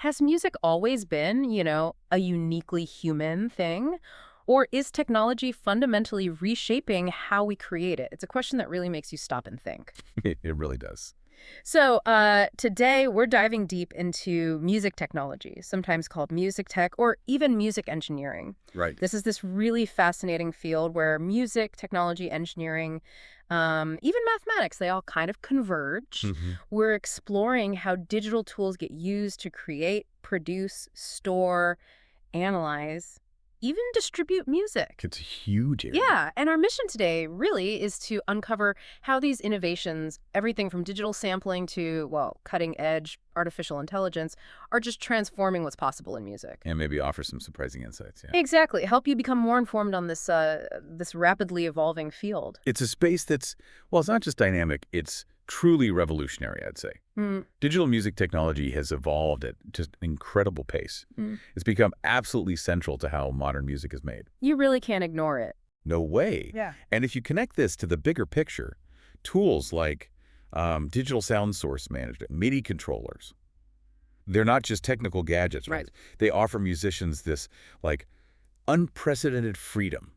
Has music always been, a uniquely human thing? Or is technology fundamentally reshaping how we create it? It's a question that really makes you stop and think. It really does. So, today we're diving deep into music technology, sometimes called music tech or even music engineering. Right. This is this really fascinating field where music, technology, engineering, even mathematics, they all kind of converge. hmm We're exploring how digital tools get used to create, produce, store, analyze, even distribute music. It's a huge area. Yeah, and our mission today really is to uncover how these innovations, everything from digital sampling to, well, cutting edge artificial intelligence, are just transforming what's possible in music. And maybe offer some surprising insights, yeah. Exactly. Help you become more informed on this rapidly evolving field. It's a space that's, well, it's not just dynamic, it's truly revolutionary, I'd say. Mm, Digital music technology has evolved at just an incredible pace. mm. It's become absolutely central to how modern music is made. You really can't ignore it. No way. Yeah. And if you connect this to the bigger picture, tools like digital sound source management, MIDI controllers, they're not just technical gadgets, right? Right. They offer musicians this like unprecedented freedom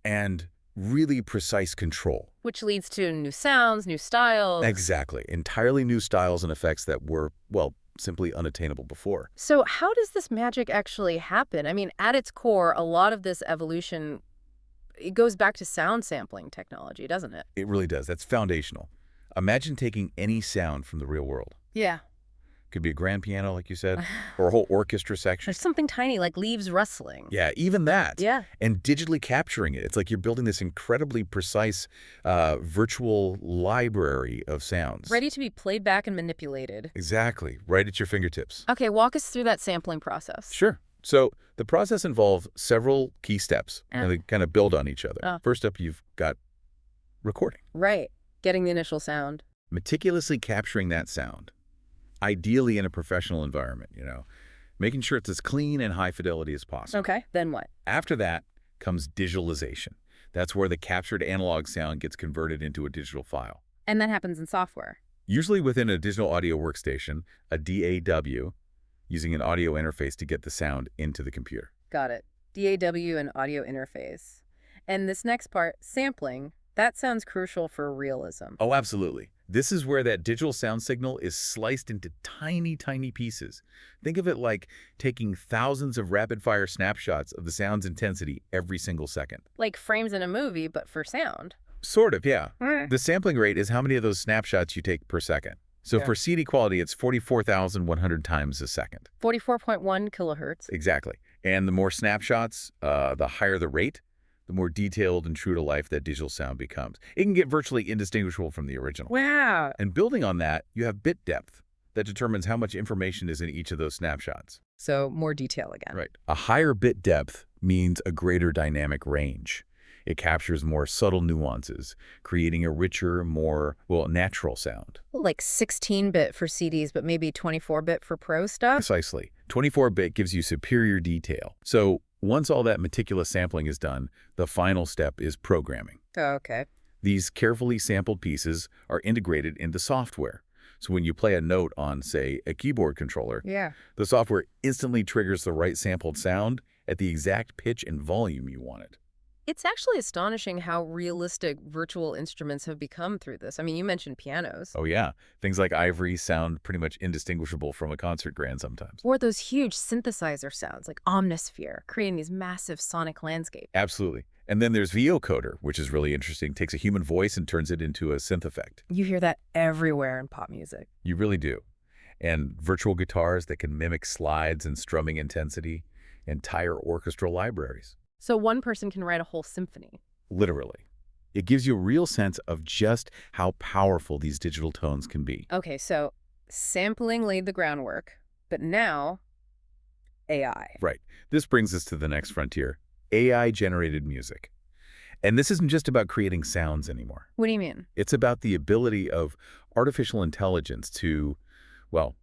and really precise control. Which leads to new sounds, new styles. Exactly. Entirely new styles and effects that were, well, simply unattainable before. So how does this magic actually happen? I mean, at its core, a lot of this evolution, it goes back to sound sampling technology, doesn't it? It really does. That's foundational. Imagine taking any sound from the real world. Yeah. Could be a grand piano, like you said, or a whole orchestra section. There's something tiny like leaves rustling. Yeah, even that. Yeah. And digitally capturing it. It's like you're building this incredibly precise virtual library of sounds. Ready to be played back and manipulated. Exactly. Right at your fingertips. Okay, walk us through that sampling process. Sure. So the process involves several key steps, and they kind of build on each other. Oh. First up, you've got recording. Right. Getting the initial sound. Meticulously capturing that sound, ideally in a professional environment, making sure it's as clean and high fidelity as possible. Okay. Then what? After that comes digitalization. That's where the captured analog sound gets converted into a digital file. And that happens in software. Usually within a digital audio workstation, a DAW, using an audio interface to get the sound into the computer. Got it. DAW and audio interface. And this next part, sampling, that sounds crucial for realism. Oh, absolutely. This is where that digital sound signal is sliced into tiny, tiny pieces. Think of it like taking thousands of rapid-fire snapshots of the sound's intensity every single second. Like frames in a movie, but for sound. Sort of, yeah. Mm. The sampling rate is how many of those snapshots you take per second. So Yeah. for CD quality, it's 44,100 times a second. 44.1 kilohertz. Exactly. And the more snapshots, the higher the rate, the more detailed and true to life that digital sound becomes. It can get virtually indistinguishable from the original. Wow. And building on that, you have bit depth that determines how much information is in each of those snapshots. So more detail again. Right. A higher bit depth means a greater dynamic range. It captures more subtle nuances, creating a richer, more, well, natural sound. Like 16-bit for CDs, but maybe 24-bit for pro stuff? Precisely. 24-bit gives you superior detail. So once all that meticulous sampling is done, the final step is programming. Oh, okay. These carefully sampled pieces are integrated into software. So when you play a note on, say, a keyboard controller, Yeah. the software instantly triggers the right sampled sound at the exact pitch and volume you want it. It's actually astonishing how realistic virtual instruments have become through this. I mean, you mentioned pianos. Oh yeah, things like Ivory sound pretty much indistinguishable from a concert grand sometimes. Or those huge synthesizer sounds like Omnisphere, creating these massive sonic landscapes. Absolutely. And then there's vocoder, which is really interesting. Takes a human voice and turns it into a synth effect. You hear that everywhere in pop music. You really do. And virtual guitars that can mimic slides and strumming intensity, entire orchestral libraries. So one person can write a whole symphony. Literally. It gives you a real sense of just how powerful these digital tones can be. Okay, so sampling laid the groundwork, but now AI. Right. This brings us to the next frontier, AI-generated music. And this isn't just about creating sounds anymore. What do you mean? It's about the ability of artificial intelligence to, well,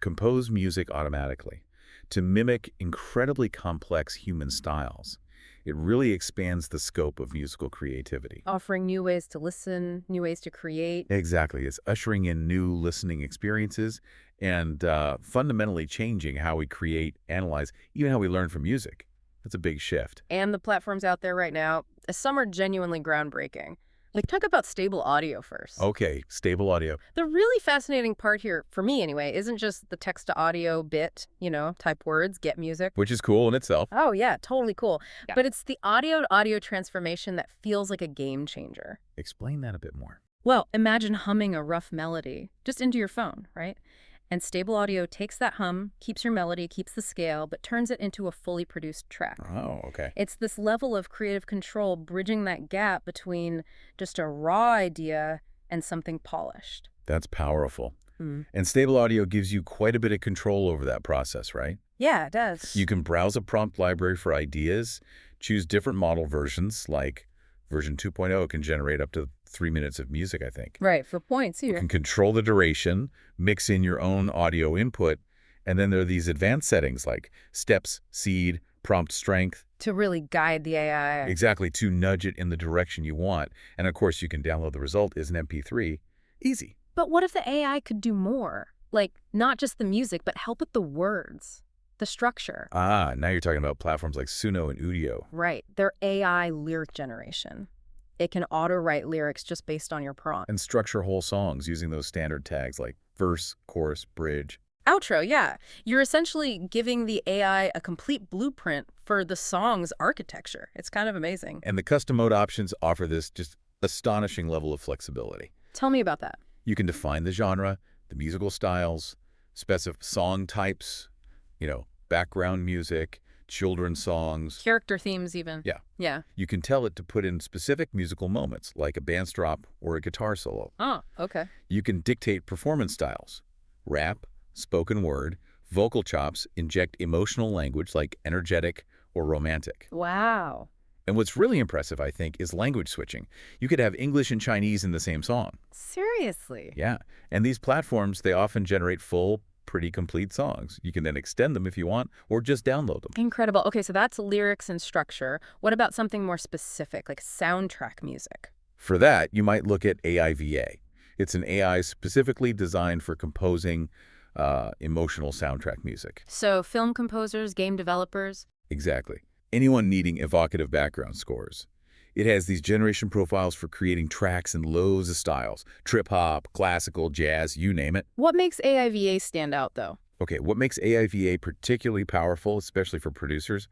compose music automatically, to mimic incredibly complex human styles, It really expands the scope of musical creativity. Offering new ways to listen, new ways to create. Exactly. It's ushering in new listening experiences and fundamentally changing how we create, analyze, even how we learn from music. That's a big shift. And the platforms out there right now, some are genuinely groundbreaking. Like, talk about stable audio first. Okay, stable audio. The really fascinating part here, for me anyway, isn't just the text-to-audio bit, type words, get music. Which is cool in itself. Oh, yeah, totally cool. Yeah. But it's the audio-to-audio transformation that feels like a game changer. Explain that a bit more. Well, imagine humming a rough melody just into your phone, right? And stable audio takes that hum, keeps your melody, keeps the scale, but turns it into a fully produced track. Oh, okay. It's this level of creative control bridging that gap between just a raw idea and something polished. That's powerful. Mm. And stable audio gives you quite a bit of control over that process, right? Yeah, it does. You can browse a prompt library for ideas, choose different model versions, like version 2.0 can generate up to 3 minutes of music, I think. Right, for points You here. can control the duration, mix in your own audio input, and then there are these advanced settings like steps, seed, prompt strength. To really guide the AI. Exactly, to nudge it in the direction you want. And of course, you can download the result as an MP3. Easy. But what if the AI could do more? Like, not just the music, but help with the words, the structure. Ah, now you're talking about platforms like Suno and Udio. Right, their AI lyric generation. It can auto-write lyrics just based on your prompt. And structure whole songs using those standard tags like verse, chorus, bridge. Outro, yeah. You're essentially giving the AI a complete blueprint for the song's architecture. It's kind of amazing. And the custom mode options offer this just astonishing level of flexibility. Tell me about that. You can define the genre, the musical styles, specify song types, background music, children's songs. Character themes even. Yeah. Yeah. You can tell it to put in specific musical moments, like a bass drop or a guitar solo. Oh, okay. You can dictate performance styles, rap, spoken word, vocal chops, inject emotional language like energetic or romantic. Wow. And what's really impressive, I think, is language switching. You could have English and Chinese in the same song. Seriously? Yeah. And these platforms, they often generate full, pretty complete songs. You can then extend them if you want, or just download them. Incredible. Okay, so that's lyrics and structure. What about something more specific, like soundtrack music? For that, you might look at AIVA. It's an AI specifically designed for composing emotional soundtrack music. So film composers, game developers? Exactly. Anyone needing evocative background scores. It has these generation profiles for creating tracks in loads of styles. Trip-hop, classical, jazz, you name it. What makes AIVA stand out, though? Okay, what makes AIVA particularly powerful, especially for producers,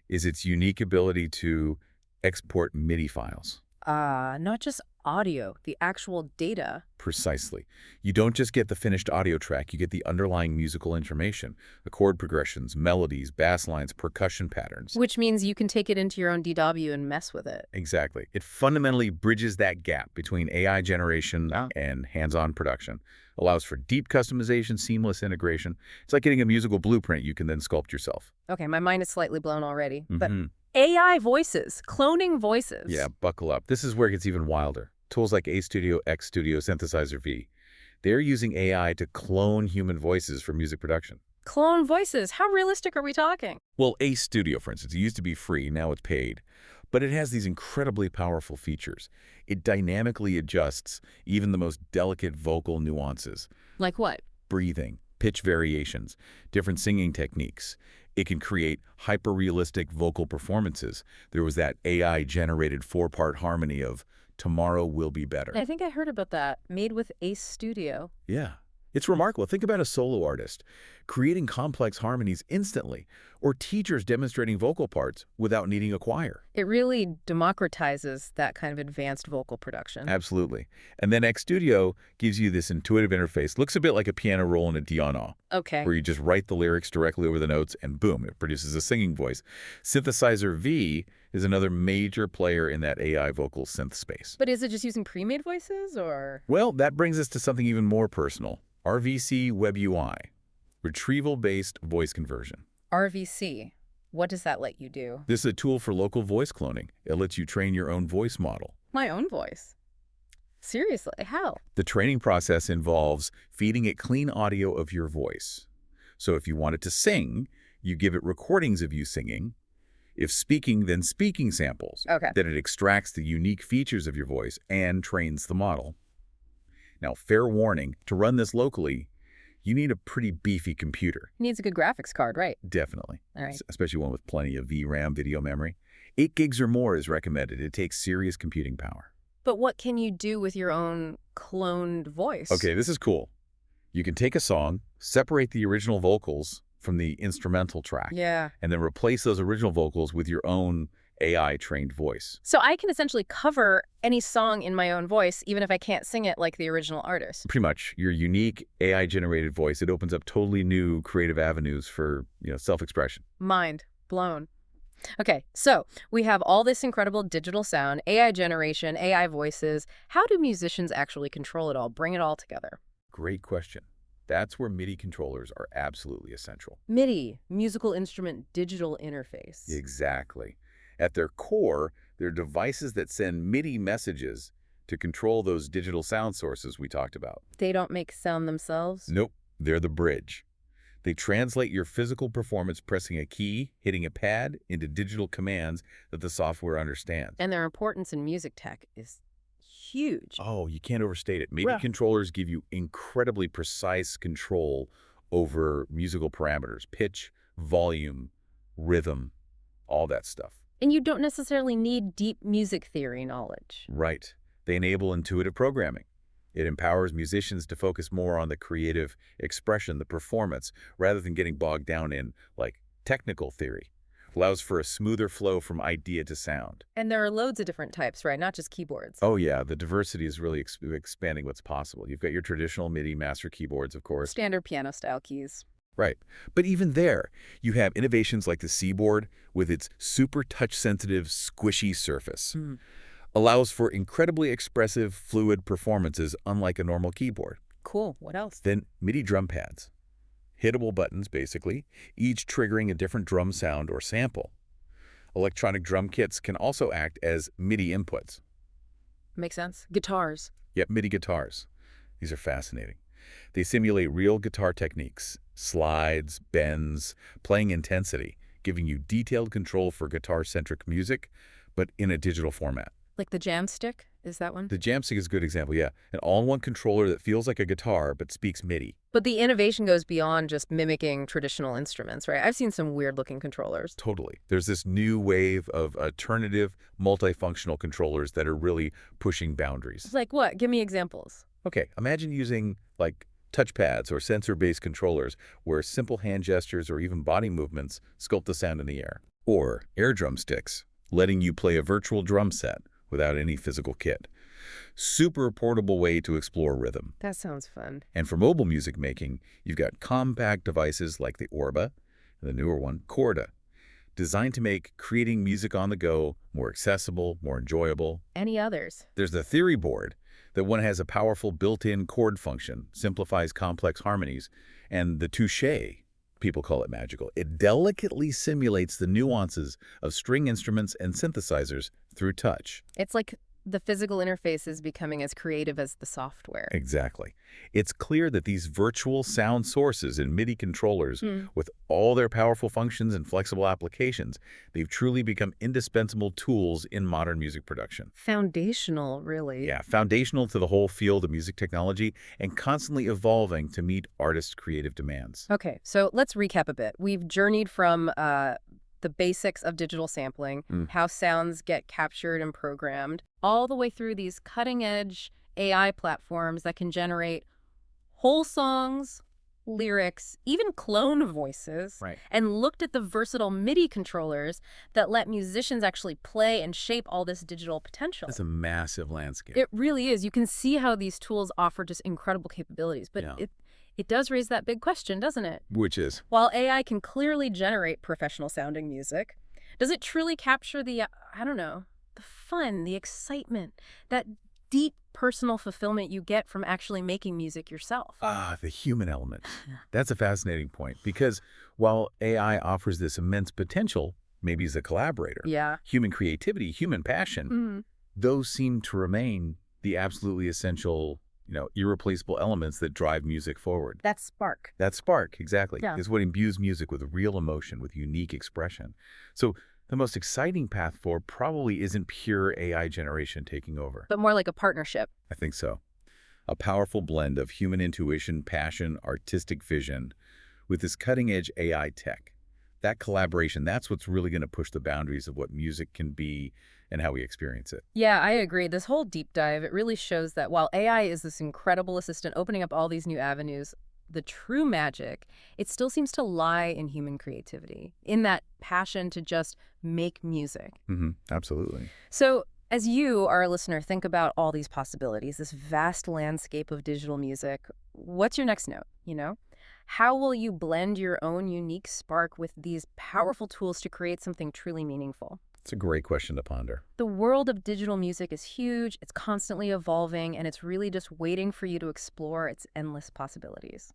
is its unique ability to export MIDI files. Not just audio, the actual data. Precisely. You don't just get the finished audio track, you get the underlying musical information, the chord progressions, melodies, bass lines, percussion patterns. Which means you can take it into your own DAW and mess with it. Exactly. It fundamentally bridges that gap between AI generation Yeah. and hands-on production. Allows for deep customization, seamless integration. It's like getting a musical blueprint you can then sculpt yourself. Okay, my mind is slightly blown already. But Mhm. AI voices, cloning voices. Yeah, buckle up. This is where it gets even wilder. Tools like A Studio, X Studio, Synthesizer V. They're using AI to clone human voices for music production. Clone voices. How realistic are we talking? Well, A Studio, for instance, it used to be free, now it's paid. But it has these incredibly powerful features. It dynamically adjusts even the most delicate vocal nuances. Like what? Breathing, pitch variations, different singing techniques. It can create hyper-realistic vocal performances. There was that AI-generated 4-part harmony of Tomorrow Will Be Better. I think I heard about that. Made with Ace Studio. Yeah. It's remarkable. Think about a solo artist creating complex harmonies instantly, or teachers demonstrating vocal parts without needing a choir. It really democratizes that kind of advanced vocal production. Absolutely. And then X Studio gives you this intuitive interface. Looks a bit like a piano roll in a D-on-A, Okay. where you just write the lyrics directly over the notes and boom, it produces a singing voice. Synthesizer V is another major player in that AI vocal synth space. But is it just using pre-made voices or? Well, that brings us to something even more personal. RVC Web UI, retrieval-based voice conversion. RVC. What does that let you do? This is a tool for local voice cloning. It lets you train your own voice model. My own voice. Seriously, how? The training process involves feeding it clean audio of your voice. So if you want it to sing, you give it recordings of you singing. If speaking, then speaking samples. Okay. Then it extracts the unique features of your voice and trains the model. Now, fair warning, to run this locally, you need a pretty beefy computer. Needs a good graphics card, right? Definitely. All right. Especially one with plenty of VRAM video memory. 8 gigs or more is recommended. It takes serious computing power. But what can you do with your own cloned voice? Okay, this is cool. You can take a song, separate the original vocals from the instrumental track, Yeah. and then replace those original vocals with your own AI-trained voice. So I can essentially cover any song in my own voice, even if I can't sing it like the original artist. Pretty much, your unique AI-generated voice, it opens up totally new creative avenues for, self-expression. Mind blown. Okay, so we have all this incredible digital sound, AI generation, AI voices. How do musicians actually control it all, bring it all together? Great question. That's where MIDI controllers are absolutely essential. MIDI, musical instrument digital interface. Exactly. At their core, they're devices that send MIDI messages to control those digital sound sources we talked about. They don't make sound themselves? Nope, they're the bridge. They translate your physical performance pressing a key, hitting a pad, into digital commands that the software understands. And their importance in music tech is huge. Oh, you can't overstate it. MIDI Yeah. controllers give you incredibly precise control over musical parameters, pitch, volume, rhythm, all that stuff. And you don't necessarily need deep music theory knowledge. Right. They enable intuitive programming. It empowers musicians to focus more on the creative expression, the performance, rather than getting bogged down in, technical theory. Allows for a smoother flow from idea to sound. And there are loads of different types, right? Not just keyboards. Oh yeah, the diversity is really expanding what's possible. You've got your traditional MIDI master keyboards, of course. Standard piano-style keys. Right. But even there, you have innovations like the C-board with its super touch-sensitive, squishy surface. Allows for incredibly expressive, fluid performances unlike a normal keyboard. Cool. What else? Then MIDI drum pads. Hittable buttons, basically, each triggering a different drum sound or sample. Electronic drum kits can also act as MIDI inputs. Makes sense. Guitars. Yep, MIDI guitars. These are fascinating. They simulate real guitar techniques, slides, bends, playing intensity, giving you detailed control for guitar-centric music, but in a digital format. Like the Jamstick? Is that one? The Jamstick is a good example, yeah. An all-in-one controller that feels like a guitar but speaks MIDI. But the innovation goes beyond just mimicking traditional instruments, right? I've seen some weird-looking controllers. Totally. There's this new wave of alternative, multifunctional controllers that are really pushing boundaries. Like what? Give me examples. Okay, imagine using, touchpads or sensor-based controllers where simple hand gestures or even body movements sculpt the sound in the air. Or air drumsticks, letting you play a virtual drum set without any physical kit. Super portable way to explore rhythm. That sounds fun. And for mobile music making, you've got compact devices like the Orba, and the newer one, Corda, designed to make creating music on the go more accessible, more enjoyable. Any others? There's the Theory board, that one has a powerful built-in chord function, simplifies complex harmonies, and the Touche, people call it magical. It delicately simulates the nuances of string instruments and synthesizers through touch. It's like the physical interface is becoming as creative as the software. Exactly. It's clear that these virtual sound sources and MIDI controllers, with all their powerful functions and flexible applications, they've truly become indispensable tools in modern music production. Foundational, really. Yeah, foundational to the whole field of music technology and constantly evolving to meet artists' creative demands. Okay, so let's recap a bit. We've journeyed from the basics of digital sampling, how sounds get captured and programmed, all the way through these cutting-edge AI platforms that can generate whole songs, lyrics, even clone voices, Right. and looked at the versatile MIDI controllers that let musicians actually play and shape all this digital potential. It's a massive landscape. It really is. You can see how these tools offer just incredible capabilities, but Yeah. it does raise that big question, doesn't it? Which is? While AI can clearly generate professional-sounding music, does it truly capture the, the fun, the excitement, that deep personal fulfillment you get from actually making music yourself? The human element. That's a fascinating point because while AI offers this immense potential, maybe as a collaborator, Yeah. human creativity, human passion, those seem to remain the absolutely essential, irreplaceable elements that drive music forward. That spark. That spark, exactly, Yeah. is what imbues music with real emotion, with unique expression. So The most exciting path forward probably isn't pure AI generation taking over. But more like a partnership. I think so. A powerful blend of human intuition, passion, artistic vision with this cutting-edge AI tech. That collaboration, that's what's really going to push the boundaries of what music can be and how we experience it. Yeah, I agree. This whole deep dive, it really shows that while AI is this incredible assistant opening up all these new avenues, the true magic, it still seems to lie in human creativity, in that passion to just make music. Absolutely. So, as you, our listener, think about all these possibilities, this vast landscape of digital music, what's your next note, How will you blend your own unique spark with these powerful tools to create something truly meaningful? It's a great question to ponder. The world of digital music is huge, it's constantly evolving, and it's really just waiting for you to explore its endless possibilities.